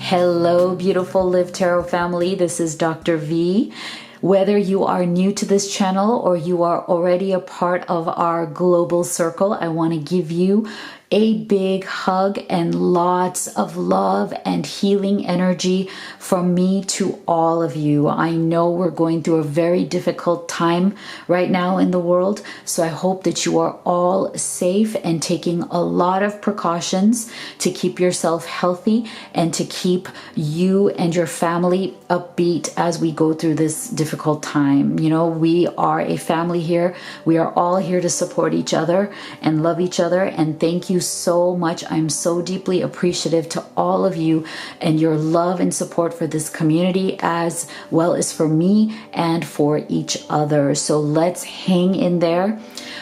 Hello, beautiful Live Tarot family. This is Dr. V. Whether you are new to this channel or you are already a part of our global circle, I want to give you a big hug and lots of love and healing energy from me to all of you. I know we're going through a very difficult time right now in the world, so I hope that you are all safe and taking a lot of precautions to keep yourself healthy and to keep you and your family upbeat as we go through this difficult time. You know, we are a family here. We are all here to support each other and love each other, and thank you so much. I'm so deeply appreciative to all of you and your love and support for this community, as well as for me and for each other. So let's hang in there.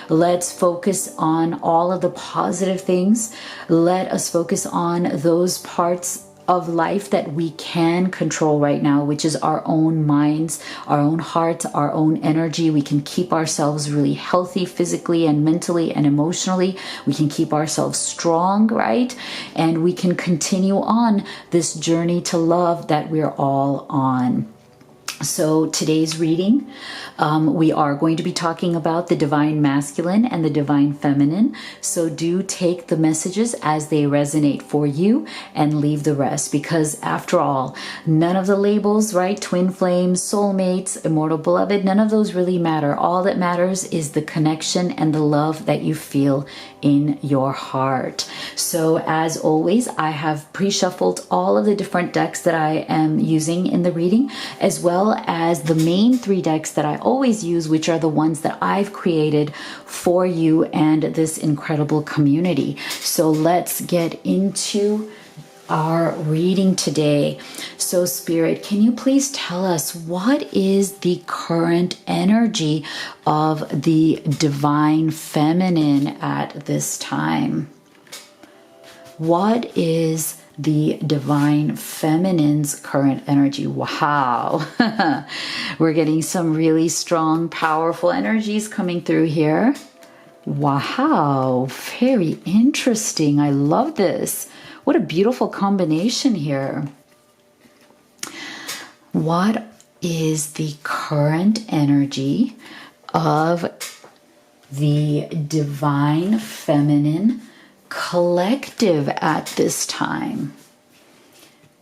Let's focus on all of the positive things. Let us focus on those parts of life that we can control right now, which is our own minds, our own hearts, our own energy. We can keep ourselves really healthy physically and mentally and emotionally. We can keep ourselves strong, right? And we can continue on this journey to love that we're all on. So today's reading, we are going to be talking about the divine masculine and the divine feminine. So do take the messages as they resonate for you and leave the rest, because after all, none of the labels, right? Twin flames, soulmates, immortal beloved, none of those really matter. All that matters is the connection and the love that you feel in your heart. So as always, I have pre-shuffled all of the different decks that I am using in the reading, as well as the main three decks that I always use, which are the ones that I've created for you and this incredible community. So let's get into our reading today. So Spirit, can you please tell us what is the current energy of the divine feminine at this time? What is the divine feminine's current energy? Wow. We're getting some really strong, powerful energies coming through here. Wow. Very interesting. I love this. What a beautiful combination here. What is the current energy of the divine feminine collective at this time?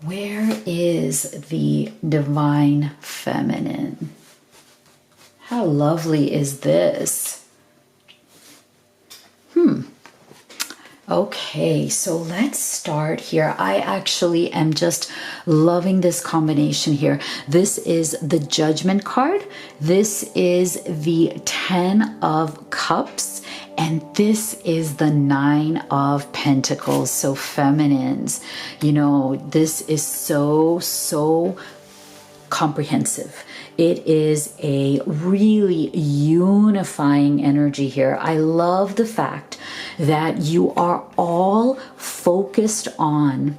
Where is the divine feminine? How lovely is this? Okay, so let's start here. I actually am just loving this combination here. This is the Judgment card. This is the 10 of Cups. And this is the 9 of Pentacles. So feminines, you know, this is so comprehensive. It is a really unifying energy here. I love the fact that you are all focused on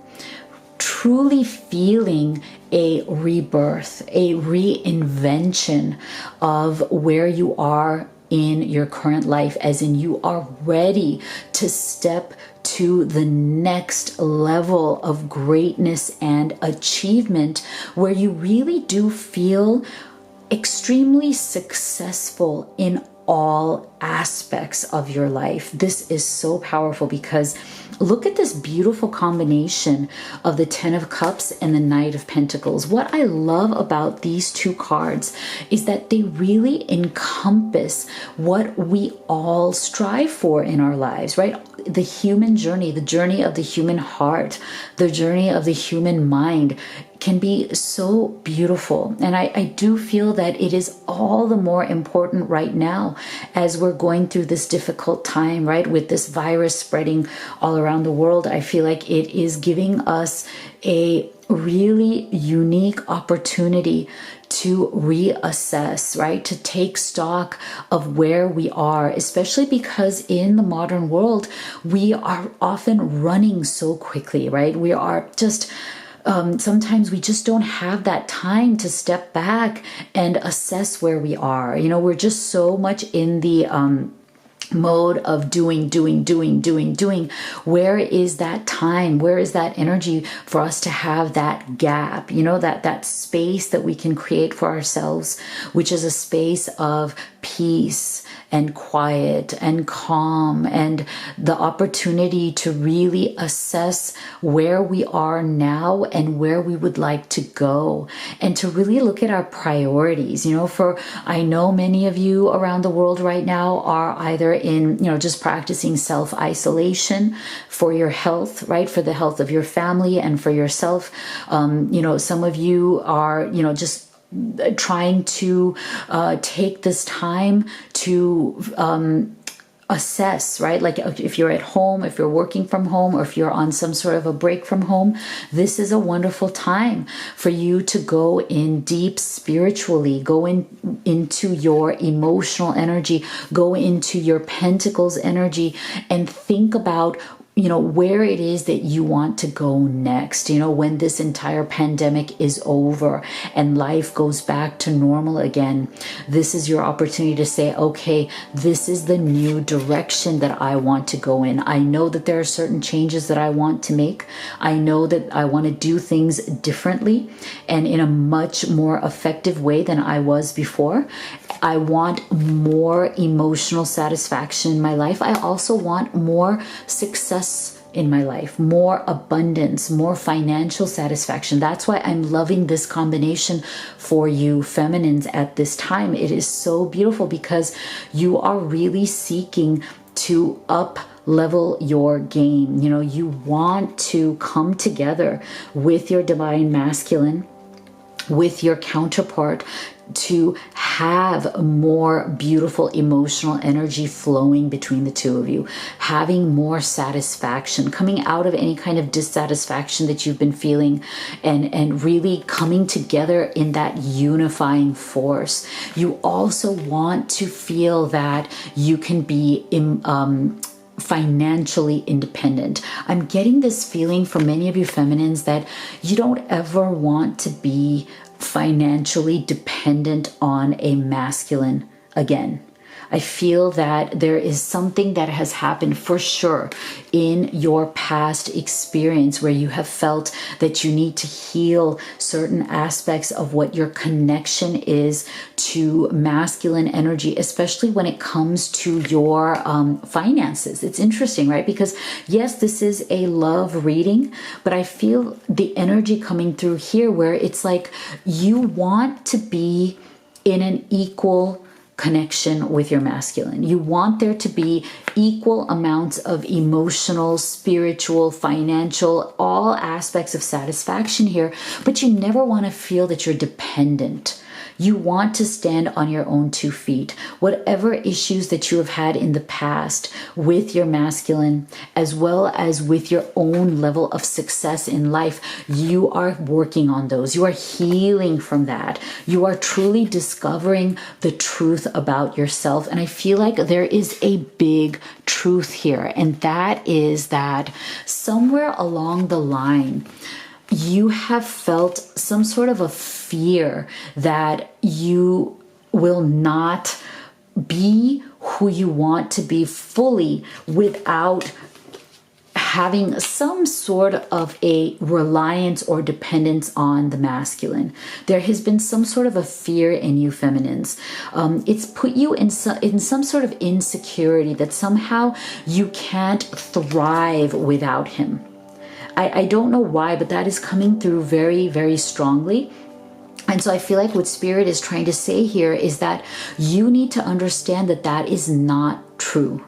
truly feeling a rebirth, a reinvention of where you are in your current life, as in you are ready to step to the next level of greatness and achievement, where you really do feel extremely successful in all aspects of your life. This is so powerful, because look at this beautiful combination of the 10 of Cups and the Knight of Pentacles. What I love about these two cards is that they really encompass what we all strive for in our lives, right? The human journey, the journey of the human heart, the journey of the human mind can be so beautiful. And I do feel that it is all the more important right now as we're going through this difficult time, right? With this virus spreading all around the world, I feel like it is giving us a really unique opportunity to reassess, right? To take stock of where we are, especially because in the modern world, we are often running so quickly, right? We are just sometimes we just don't have that time to step back and assess where we are. You know, we're just so much in the mode of doing, where is that time, where is that energy for us to have that gap, that space that we can create for ourselves, which is a space of peace and quiet and calm, and the opportunity to really assess where we are now and where we would like to go, and to really look at our priorities. I know many of you around the world right now are either in, just practicing self-isolation for your health, right? For the health of your family and for yourself. Some of you are, just trying to take this time to assess, right? Like if you're at home, if you're working from home, or if you're on some sort of a break from home, this is a wonderful time for you to go in deep spiritually, go into your emotional energy, go into your pentacles energy, and think about where it is that you want to go next, when this entire pandemic is over and life goes back to normal again. This is your opportunity to say, okay, this is the new direction that I want to go in. I know that there are certain changes that I want to make. I know that I want to do things differently and in a much more effective way than I was before. I want more emotional satisfaction in my life. I also want more success in my life, more abundance, more financial satisfaction. That's why I'm loving this combination for you feminines at this time. It is so beautiful because you are really seeking to up level your game. You want to come together with your divine masculine, with your counterpart, to have more beautiful emotional energy flowing between the two of you, having more satisfaction, coming out of any kind of dissatisfaction that you've been feeling, and really coming together in that unifying force. You also want to feel that you can be financially independent. I'm getting this feeling from many of you feminines that you don't ever want to be financially dependent on a masculine again. I feel that there is something that has happened for sure in your past experience where you have felt that you need to heal certain aspects of what your connection is to masculine energy, especially when it comes to your finances. It's interesting, right? Because yes, this is a love reading, but I feel the energy coming through here where it's like you want to be in an equal connection with your masculine. You want there to be equal amounts of emotional, spiritual, financial, all aspects of satisfaction here, but you never want to feel that you're dependent. You want to stand on your own 2 feet. Whatever issues that you have had in the past with your masculine, as well as with your own level of success in life, you are working on those. You are healing from that. You are truly discovering the truth about yourself. And I feel like there is a big truth here. And that is that somewhere along the line, you have felt some sort of a fear that you will not be who you want to be fully without having some sort of a reliance or dependence on the masculine. There has been some sort of a fear in you feminines. It's put you in some sort of insecurity that somehow you can't thrive without him. I don't know why, but that is coming through very, very strongly. And so I feel like what Spirit is trying to say here is that you need to understand that that is not true.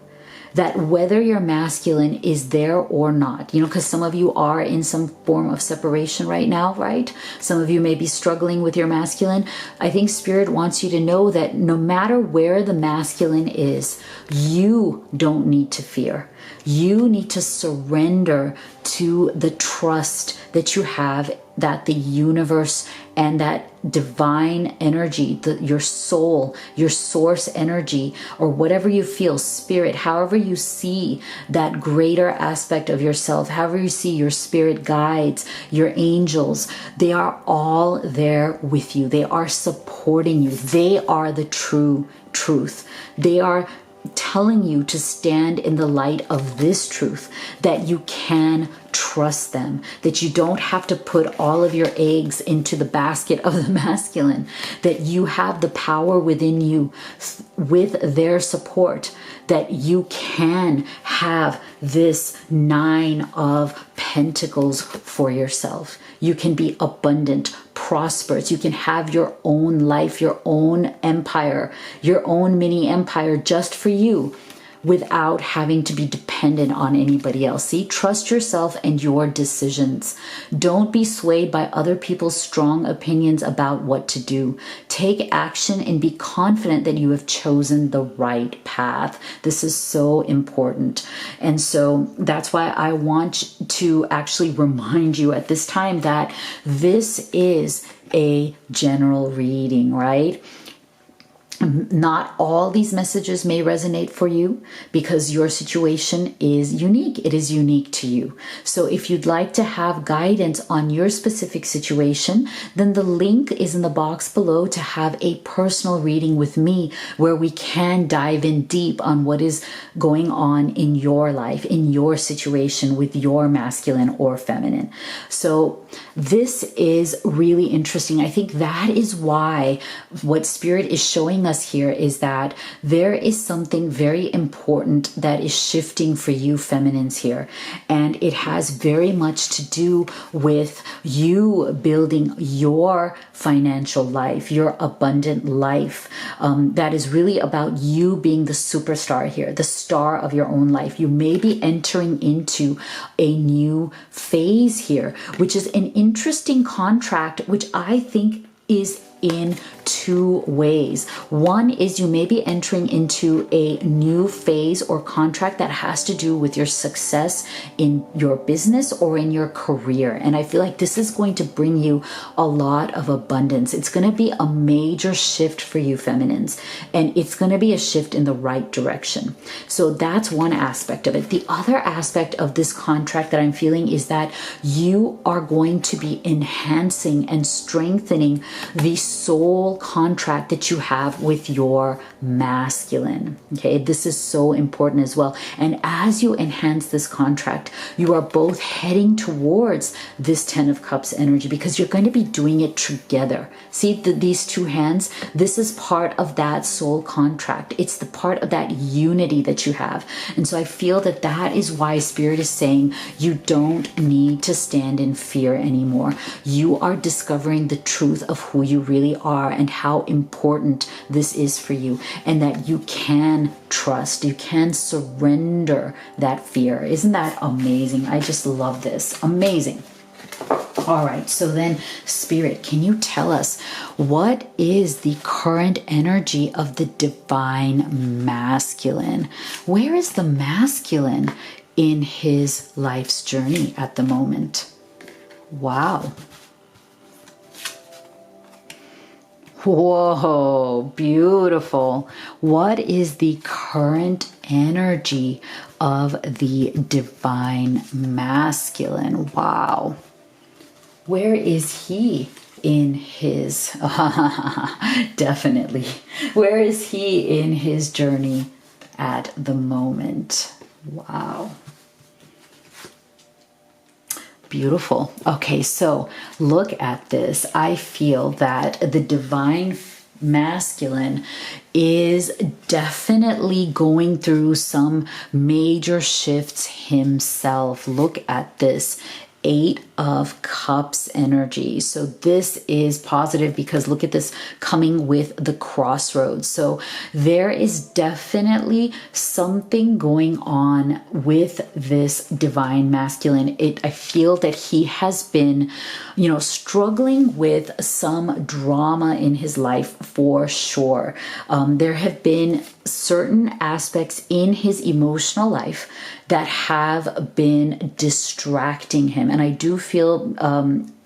That whether your masculine is there or not, because some of you are in some form of separation right now, right? Some of you may be struggling with your masculine. I think Spirit wants you to know that no matter where the masculine is, you don't need to fear. You need to surrender to the trust that you have that the universe and that divine energy, your soul, your source energy, or whatever you feel, spirit, however you see that greater aspect of yourself, however you see your spirit guides, your angels, they are all there with you. They are supporting you. They are the true truth. They are telling you to stand in the light of this truth, that you can trust them, that you don't have to put all of your eggs into the basket of the masculine, that you have the power within you with their support, that you can have this 9 of Pentacles for yourself. You can be abundant, prosperous. You can have your own life, your own empire, your own mini empire just for you, without having to be dependent on anybody else. See, trust yourself and your decisions. Don't be swayed by other people's strong opinions about what to do. Take action and be confident that you have chosen the right path. This is so important. And so that's why I want to actually remind you at this time that this is a general reading, right? Not all these messages may resonate for you because your situation is unique. It is unique to you. So if you'd like to have guidance on your specific situation, then the link is in the box below to have a personal reading with me where we can dive in deep on what is going on in your life, in your situation with your masculine or feminine. So this is really interesting. I think that is why what Spirit is showing us here is that there is something very important that is shifting for you feminines here. And it has very much to do with you building your financial life, your abundant life. That is really about you being the superstar here, the star of your own life. You may be entering into a new phase here, which is an interesting contract, which I think is in 2 ways. One is you may be entering into a new phase or contract that has to do with your success in your business or in your career. And I feel like this is going to bring you a lot of abundance. It's going to be a major shift for you feminines, and it's going to be a shift in the right direction. So that's one aspect of it. The other aspect of this contract that I'm feeling is that you are going to be enhancing and strengthening the soul contract that you have with your masculine. Okay, this is so important as well. And as you enhance this contract, you are both heading towards this 10 of Cups energy because you're going to be doing it together. See these 2 hands? This is part of that soul contract. It's the part of that unity that you have. And so I feel that that is why Spirit is saying you don't need to stand in fear anymore. You are discovering the truth of who you really are and how important this is for you, and that you can trust, you can surrender that fear. Isn't that amazing? I just love this. Amazing. All right, so then Spirit, can you tell us what is the current energy of the divine masculine? Where is the masculine in his life's journey at the moment? Wow. Whoa, beautiful. What is the current energy of the divine masculine? Wow. Where is he in his, definitely, where is he in his journey at the moment? Wow. Beautiful. Okay, so look at this. I feel that the divine masculine is definitely going through some major shifts himself. Look at this. 8 of Cups energy. So this is positive because look at this coming with the crossroads. So there is definitely something going on with this divine masculine. I feel that he has been, struggling with some drama in his life for sure. There have been certain aspects in his emotional life that have been distracting him. And I do feel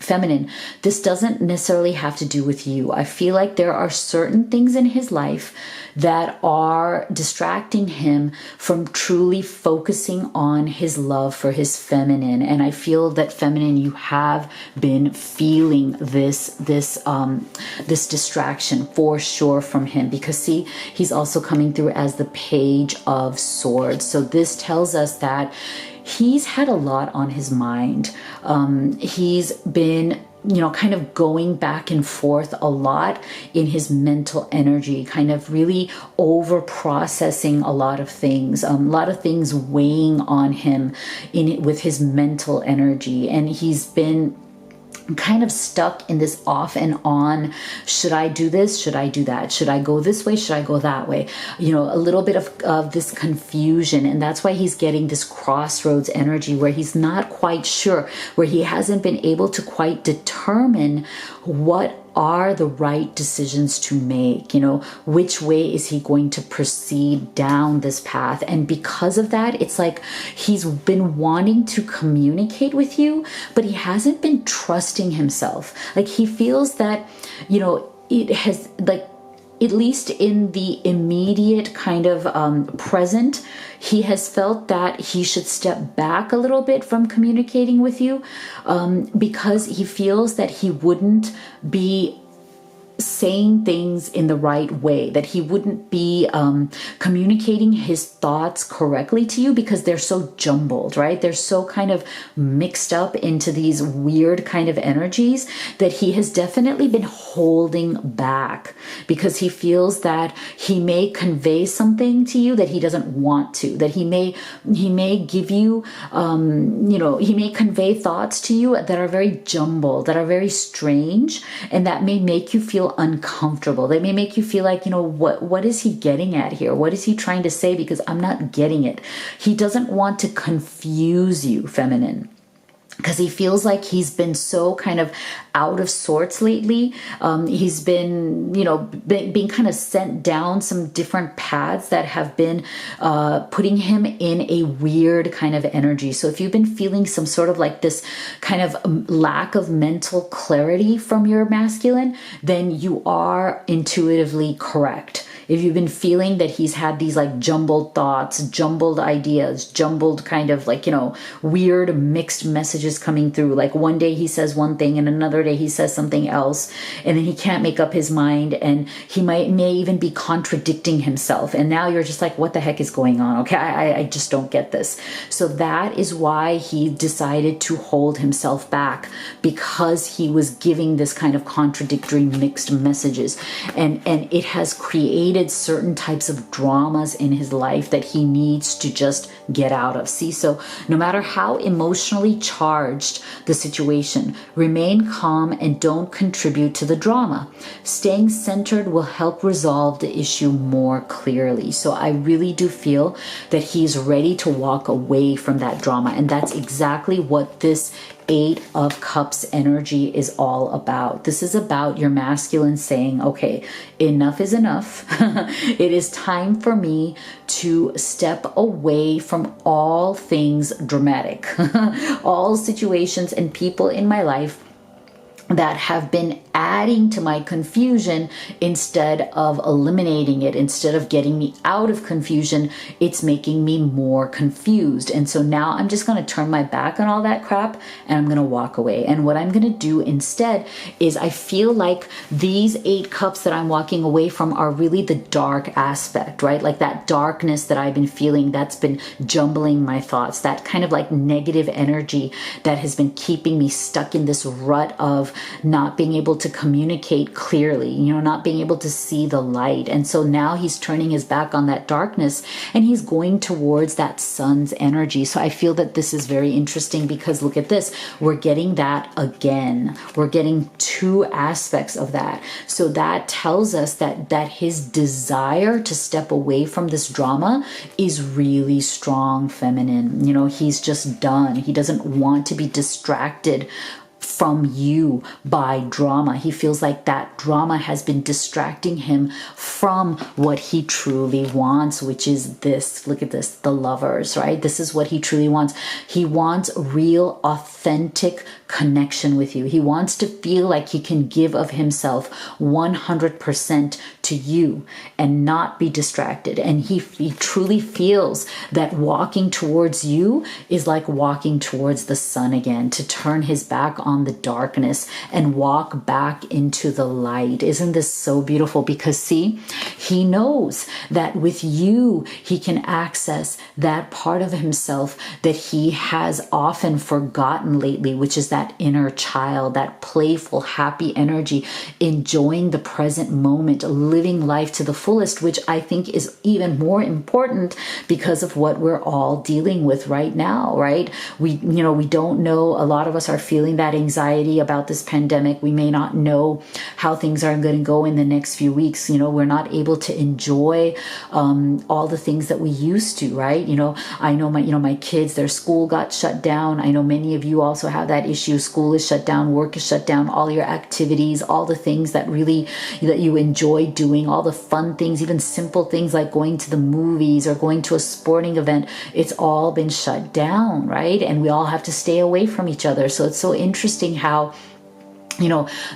feminine, this doesn't necessarily have to do with you. I feel like there are certain things in his life that are distracting him from truly focusing on his love for his feminine. And I feel that, feminine, you have been feeling this distraction for sure from him, because see, he's also coming through as the Page of Swords. So this tells us that he's had a lot on his mind. He's been, kind of going back and forth a lot in his mental energy, kind of really over processing a lot of things weighing on him with his mental energy. And he's been kind of stuck in this off and on, should I do this, should I do that, should I go this way, should I go that way, a little bit of this confusion. And that's why he's getting this crossroads energy, where he's not quite sure, where he hasn't been able to quite determine what are the right decisions to make. Which way is he going to proceed down this path? And because of that, it's like he's been wanting to communicate with you, but he hasn't been trusting himself. Like, he feels that, it has, like, at least in the immediate kind of present, he has felt that he should step back a little bit from communicating with you, because he feels that he wouldn't be saying things in the right way, that he wouldn't be communicating his thoughts correctly to you, because they're so jumbled, right? They're so kind of mixed up into these weird kind of energies, that he has definitely been holding back, because he feels that he may convey something to you that he doesn't want to, that he may give you, he may convey thoughts to you that are very jumbled, that are very strange, and that may make you feel uncomfortable. They may make you feel like, what is he getting at here? What is he trying to say? Because I'm not getting it. He doesn't want to confuse you, feminine, because he feels like he's been so kind of out of sorts lately. He's been, being kind of sent down some different paths that have been putting him in a weird kind of energy. So if you've been feeling some sort of like this kind of lack of mental clarity from your masculine, then you are intuitively correct. If you've been feeling that he's had these like jumbled thoughts, jumbled ideas, jumbled kind of like, weird mixed messages coming through. Like one day he says one thing and another day he says something else, and then he can't make up his mind, and he may even be contradicting himself. And now you're just like, what the heck is going on? Okay, I just don't get this. So that is why he decided to hold himself back, because he was giving this kind of contradictory mixed messages. And it has created certain types of dramas in his life that he needs to just get out of. See, so no matter how emotionally charged the situation, remain calm and don't contribute to the drama. Staying centered will help resolve the issue more clearly. So I really do feel that he's ready to walk away from that drama. And that's exactly what this 8 of Cups energy is all about. This is about your masculine saying, okay, enough is enough. It is time for me to step away from all things dramatic, all situations and people in my life that have been adding to my confusion instead of eliminating it. Instead of getting me out of confusion, it's making me more confused. And so now I'm just going to turn my back on all that crap and I'm going to walk away. And what I'm going to do instead is, I feel like these 8 cups that I'm walking away from are really the dark aspect, right? Like that darkness that I've been feeling, that's been jumbling my thoughts, that kind of like negative energy that has been keeping me stuck in this rut of not being able to communicate clearly, not being able to see the light. And so now he's turning his back on that darkness and he's going towards that sun's energy. So I feel that this is very interesting, because look at this. We're getting that again. We're getting 2 aspects of that. So that tells us that his desire to step away from this drama is really strong, feminine. He's just done. He doesn't want to be distracted from you by drama. He feels like that drama has been distracting him from what he truly wants, which is this. Look at this, the Lovers, right? This is what he truly wants. He wants real, authentic connection with you. He wants to feel like he can give of himself 100% to you and not be distracted. And he truly feels that walking towards you is like walking towards the sun again, to turn his back on the darkness and walk back into the light. Isn't this so beautiful? Because see, he knows that with you, he can access that part of himself that he has often forgotten lately, which is that inner child, that playful, happy energy, enjoying the present moment, living life to the fullest, which I think is even more important because of what we're all dealing with right now, right? We don't know. A lot of us are feeling that anxiety about this pandemic. We may not know how things are going to go in the next few weeks. We're not able to enjoy all the things that we used to, right? I know my kids, their school got shut down. I know many of you also have that issue. School is shut down, work is shut down, all your activities, all the things that you enjoy doing, all the fun things, even simple things like going to the movies or going to a sporting event, it's all been shut down, right? And we all have to stay away from each other. So it's so interesting how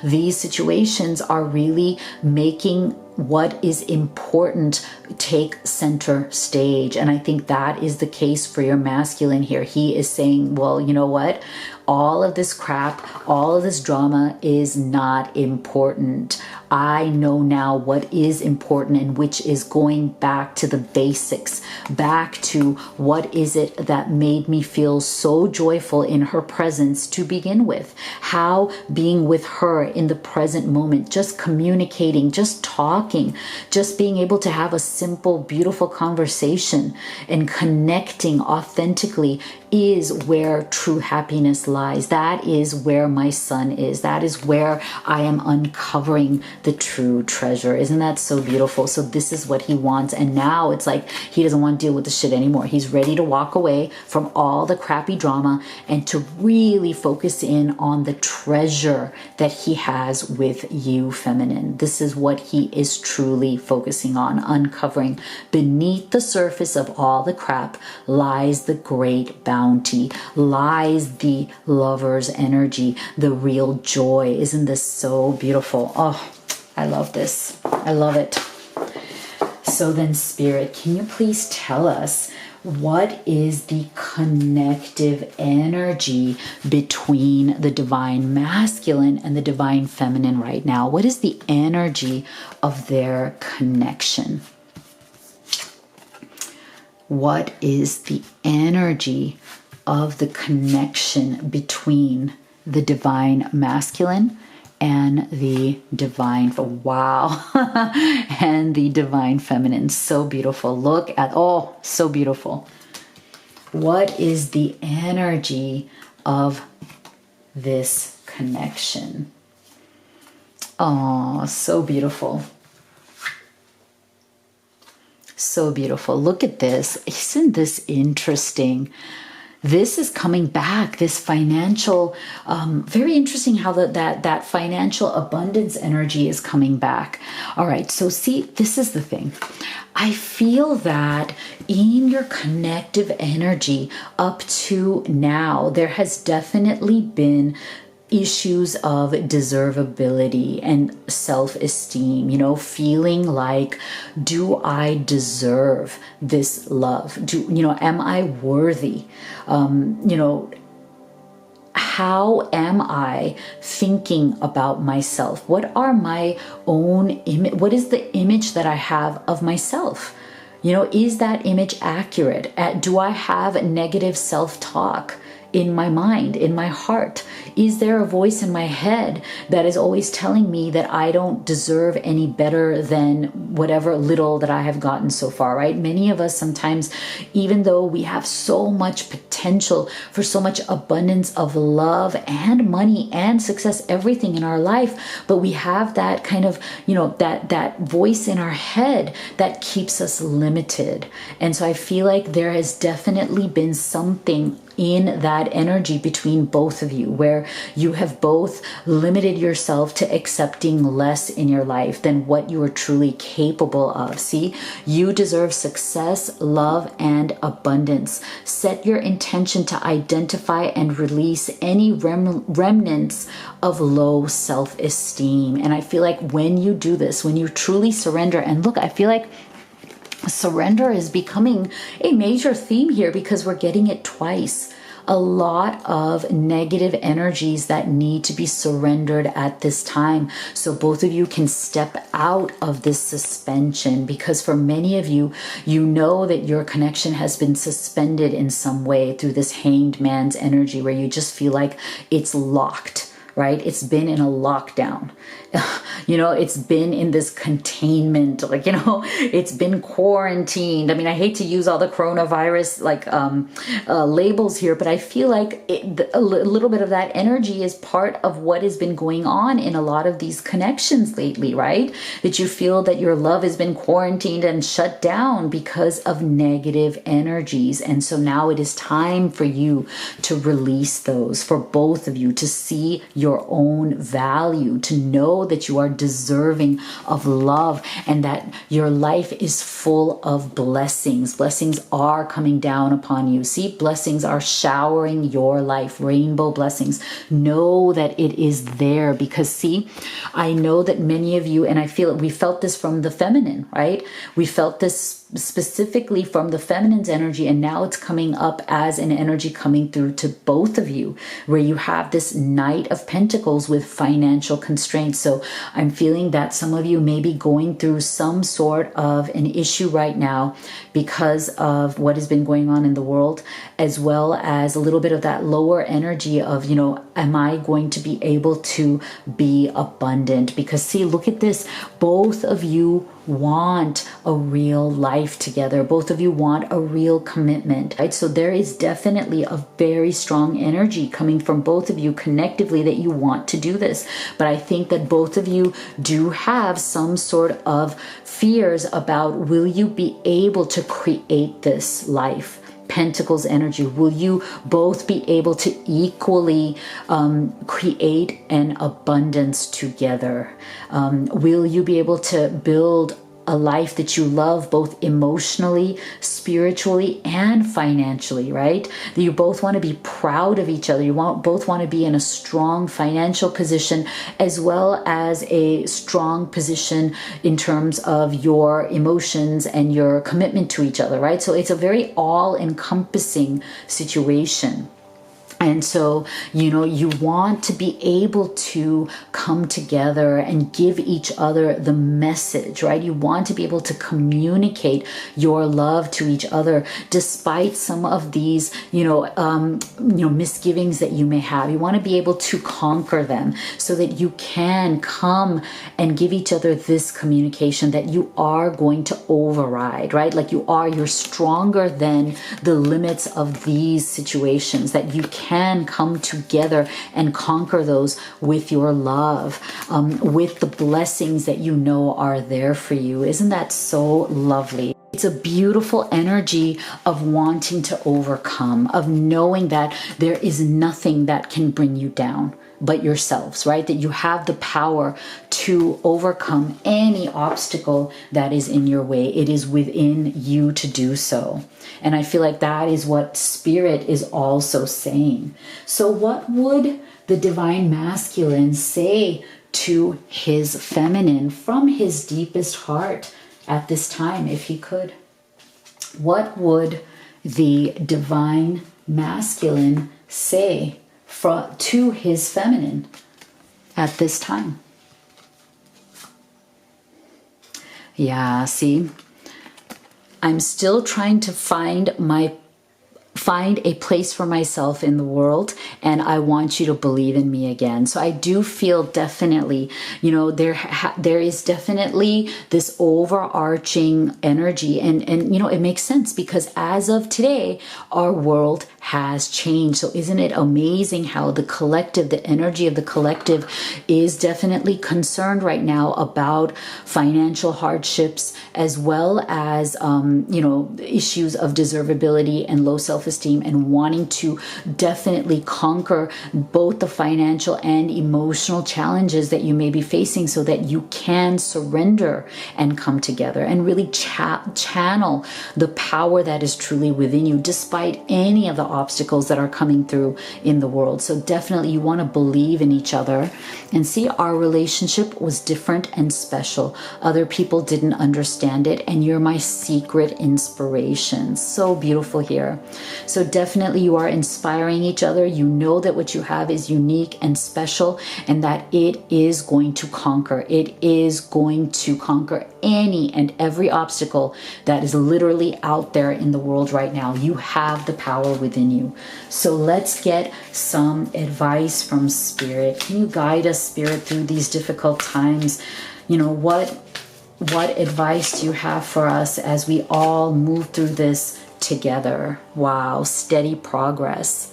these situations are really making what is important take center stage. And I think that is the case for your masculine here. He is saying, well, you know what? All of this crap, all of this drama is not important. I know now what is important, and which is going back to the basics, back to what is it that made me feel so joyful in her presence to begin with. How being with her in the present moment, just communicating, just talking, just being able to have a simple, beautiful conversation and connecting authentically is where true happiness lies. That is where my sun is. That is where I am uncovering the true treasure. Isn't that so beautiful? So this is what he wants. And now it's like he doesn't want to deal with the shit anymore. He's ready to walk away from all the crappy drama and to really focus in on the treasure that he has with you, feminine. This is what he is truly focusing on, uncovering. Beneath the surface of all the crap lies the great bounty, lies the lover's energy, the real joy. Isn't this so beautiful? Oh, I love this. I love it. So then, Spirit, can you please tell us what is the connective energy between the divine masculine and the divine feminine right now? What is the energy of their connection? What is the energy of the connection between the divine masculine and the divine, wow, and the divine feminine? So beautiful. Look at, oh, so beautiful. What is the energy of this connection? Oh, so beautiful. So beautiful. Look at this. Isn't this interesting? This is coming back, this financial, very interesting how that financial abundance energy is coming back. All right, so see, this is the thing. I feel that in your connective energy up to now, there has definitely been issues of deservability and self-esteem, feeling like, do I deserve this love? Am I worthy? How am I thinking about myself? What are my own image? What is the image that I have of myself? Is that image accurate? Do I have negative self-talk in my mind, in my heart? Is there a voice in my head that is always telling me that I don't deserve any better than whatever little that I have gotten so far, right? Many of us sometimes, even though we have so much potential for so much abundance of love and money and success, everything in our life, but we have that kind of, that voice in our head that keeps us limited. And so I feel like there has definitely been something in that energy between both of you, where you have both limited yourself to accepting less in your life than what you are truly capable of. See, you deserve success, love, and abundance. Set your intention to identify and release any remnants of low self-esteem. And I feel like when you do this, when you truly surrender, and look, I feel like surrender is becoming a major theme here because we're getting it twice. A lot of negative energies that need to be surrendered at this time, so both of you can step out of this suspension, because for many of you, you know that your connection has been suspended in some way through this hanged man's energy, where you just feel like it's locked, right? It's been in a lockdown. You know, it's been in this containment, like, you know, it's been quarantined. I mean, I hate to use all the coronavirus labels here, but I feel like a little bit of that energy is part of what has been going on in a lot of these connections lately, right? That you feel that your love has been quarantined and shut down because of negative energies. And so now it is time for you to release those, for both of you to see your own value, to know that you are deserving of love and that your life is full of blessings. Blessings are coming down upon you. See, blessings are showering your life, rainbow blessings. Know that it is there, because see, I know that many of you, and I feel we felt this from the feminine, right? We felt this specifically from the feminine's energy, and now it's coming up as an energy coming through to both of you, where you have this Knight of Pentacles with financial constraints. So I'm feeling that some of you may be going through some sort of an issue right now because of what has been going on in the world, as well as a little bit of that lower energy of, you know, am I going to be able to be abundant? Because see, look at this. Both of you want a real life together. Both of you want a real commitment, right? So there is definitely a very strong energy coming from both of you connectively that you want to do this. But I think that both of you do have some sort of fears about, will you be able to create this life? Pentacles energy. Will you both be able to equally create an abundance together? Will you be able to build a life that you love, both emotionally, spiritually, and financially, right? That you both want to be proud of each other. You both want to be in a strong financial position, as well as a strong position in terms of your emotions and your commitment to each other, right? So it's a very all-encompassing situation. And so, you know, you want to be able to come together and give each other the message, right? You want to be able to communicate your love to each other, despite some of these, misgivings that you may have. You want to be able to conquer them so that you can come and give each other this communication that you are going to override, right? Like you're stronger than the limits of these situations, that you can come together and conquer those with your love, with the blessings that you know are there for you. Isn't that so lovely? It's a beautiful energy of wanting to overcome, of knowing that there is nothing that can bring you down but yourselves, right? That you have the power to overcome any obstacle that is in your way. It is within you to do so. And I feel like that is what Spirit is also saying. So what would the Divine Masculine say to his feminine from his deepest heart at this time, if he could? What would the Divine Masculine say to his feminine at this time? Yeah, see, I'm still trying to find a place for myself in the world, and I want you to believe in me again. So I do feel definitely, there is definitely this overarching energy, and it makes sense because as of today, our world has changed. So isn't it amazing how the collective, the energy of the collective is definitely concerned right now about financial hardships, as well as, issues of deservability and low self-esteem self-esteem and wanting to definitely conquer both the financial and emotional challenges that you may be facing so that you can surrender and come together and really channel the power that is truly within you despite any of the obstacles that are coming through in the world. So definitely you want to believe in each other and see our relationship was different and special. Other people didn't understand it, and you're my secret inspiration. So beautiful here. So definitely you are inspiring each other. You know that what you have is unique and special, and that it is going to conquer. It is going to conquer any and every obstacle that is literally out there in the world right now. You have the power within you. So let's get some advice from Spirit. Can you guide us, Spirit, through these difficult times? You know, what advice do you have for us as we all move through this together? Wow, steady progress.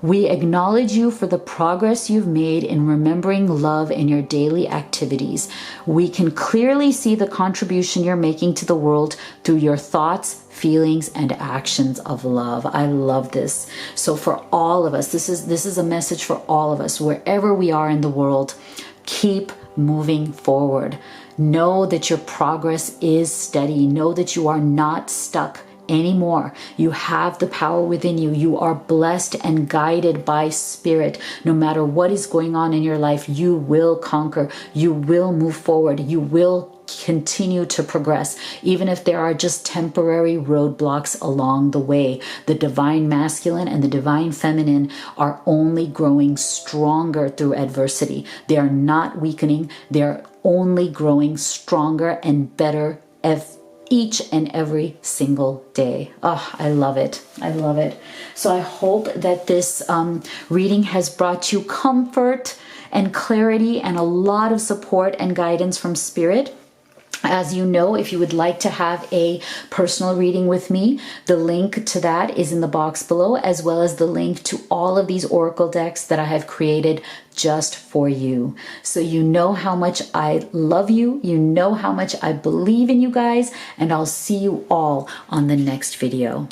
We acknowledge you for the progress you've made in remembering love in your daily activities. We can clearly see the contribution you're making to the world through your thoughts, feelings, and actions of love. I love this. So for all of us, this is a message for all of us, wherever we are in the world. Keep moving forward. Know that your progress is steady. Know that you are not stuck anymore. You have the power within you. You are blessed and guided by Spirit. No matter what is going on in your life, you will conquer. You will move forward. You will continue to progress, even if there are just temporary roadblocks along the way. The divine masculine and the divine feminine are only growing stronger through adversity. They are not weakening. They're only growing stronger and better each and every single day. Oh, I love it. I love it. So I hope that this reading has brought you comfort and clarity and a lot of support and guidance from Spirit. As you know, if you would like to have a personal reading with me, the link to that is in the box below, as well as the link to all of these oracle decks that I have created just for you. So you know how much I love you. You know how much I believe in you guys, and I'll see you all on the next video.